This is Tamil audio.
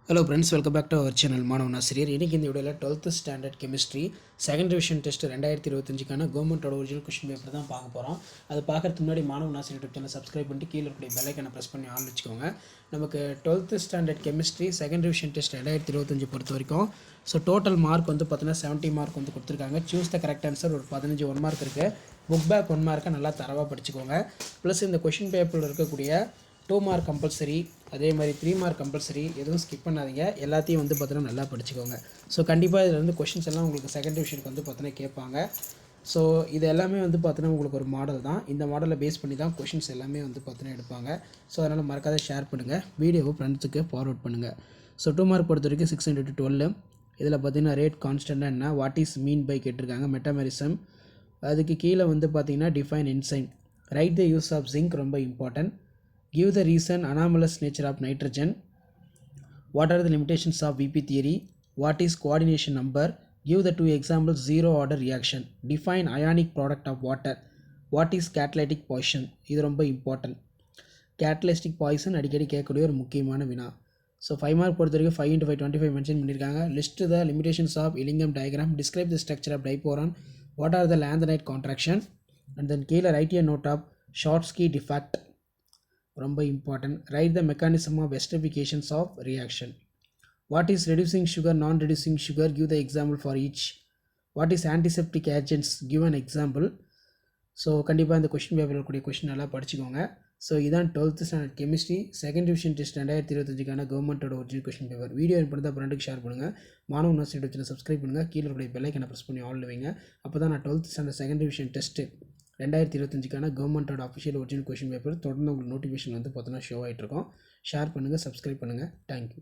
Hello friends, welcome back to our channel மாணவன் ஆசிரியர். இன்னைக்கு இந்த வீடியோவில் 12th standard chemistry second division test 2025க்கான கவர்மெண்ட்டோட ஒரிஜினல் கொஸ்டின் பேப்பர் தான் பார்க்க போகிறோம். அது பார்க்கறதுக்கு முன்னாடி மாணவன் ஆசிரியர் யூடியூப் சேனல் சப்ஸ்கிரைப் பண்ணிட்டு கீழே இருக்கக்கூடிய பெல் ஐக்கனை ப்ரெஸ் பண்ணி ஆன் வச்சுக்கோங்க. நமக்கு 12th standard chemistry second division test 2025 பொறுத்த வரைக்கும் ஸோ டோட்டல் மார்க் வந்து பார்த்தீங்கன்னா 70 மார்க் வந்து கொடுத்துருக்காங்க. சூஸ் த கரெக்ட் ஆன்சர் ஒரு 15 1 மார்க் இருக்குது. புக் பேக் 1 மார்க்கை நல்லா தரவாக படிச்சுக்கோங்க. ப்ளஸ் இந்த கொஷின் பேப்பரில் இருக்கக்கூடிய 2 மார்க் கம்பல்சரி, அதே மாதிரி 3 மார்க் கம்பல்சரி, எதுவும் ஸ்கிப் பண்ணாதீங்க. எல்லாத்தையும் வந்து பார்த்தீங்கன்னா நல்லா படிச்சுக்கோங்க. ஸோ கண்டிப்பாக இதில் வந்து கொஷின்ஸ் எல்லாம் உங்களுக்கு செகண்ட் டிவிஷனுக்கு வந்து பார்த்தீங்கன்னா கேட்பாங்க. ஸோ இது எல்லாமே வந்து பார்த்தீங்கன்னா உங்களுக்கு ஒரு மாடல் தான். இந்த மாடலை பேஸ் பண்ணி தான் கொஷின்ஸ் எல்லாமே வந்து பார்த்தீங்கன்னா எடுப்பாங்க. ஸோ அதனால் மறக்காத ஷேர் பண்ணுங்கள், வீடியோவை ஃப்ரெண்ட்ஸுக்கு ஃபார்வர்ட் பண்ணுங்கள். ஸோ 2 மார்க் பொறுத்த வரைக்கும் 612. இதில் பார்த்தீங்கன்னா ரேட் கான்ஸ்டன்ட்னா என்ன, வாட் இஸ் மீன் பை கேட்டிருக்காங்க, மெட்டாமெரிசம். அதுக்கு கீழே வந்து பார்த்தீங்கன்னா define enzyme, write the use of zinc ரொம்ப important. Give the reason anomalous nature of nitrogen. What are the limitations of VP theory? What is coordination number? Give the 2 examples zero order reaction. Define ionic product of water. What is catalytic poison? இது ரொம்ப இம்பார்ட்டன்ட். கேட்டலிஸ்டிக் பாய்சன் அடிக்கடி கேட்கக்கூடிய ஒரு முக்கியமான வினா. ஸோ 5 மார்க் பொறுத்த வரைக்கும் 5 × 5 25 மென்ஷன் பண்ணியிருக்காங்க. List the limitations of Ellingham diagram. Describe the structure of diborane. What are the lanthanide contraction. And then கீழே write a note of Schottky defect ரொம்ப important. Write the mechanism of esterifications of reaction. What is reducing sugar, non reducing sugar, give the example for each. What is antiseptic agents, give an example. So கண்டிப்பாக இந்த கொஷின் பேப்பரில் இருக்கக்கூடிய கொஷின் நல்லா படிச்சுக்கோங்க. ஸோ இதான் 12th standard chemistry second division test 2025க்கான கவர்மெண்ட்டோட ஒரிஜினல் கொஷின் பேப்பர். வீடியோ பண்ணி தான் ஃப்ரெண்டுக்கு ஷேர் பண்ணுங்கள். மாணவன் யூனிவர்சிட்டி சேனல் சப்ஸ்கிரைப் பண்ணுங்கள். கீழே இருக்கக்கூடிய பெல் ஐக்கனை ப்ரெஸ் பண்ணி ஆல் வைங்க. அப்போ தான் நான் 12th standard second division test 2025க்கான கவர்மெண்ட்டோட அஃபிஷியல் ஒரிஜினல் கொஷின் பேப்பர் தொடர்ந்து உங்களுக்கு நோட்டிஃபிகேஷன் வந்து பார்த்தோன்னா ஷோ ஆகிட்டு இருக்கோம். ஷேர் பண்ணுங்கள், சப்ஸ்கிரைப் பண்ணுங்கள். தேங்க்யூ.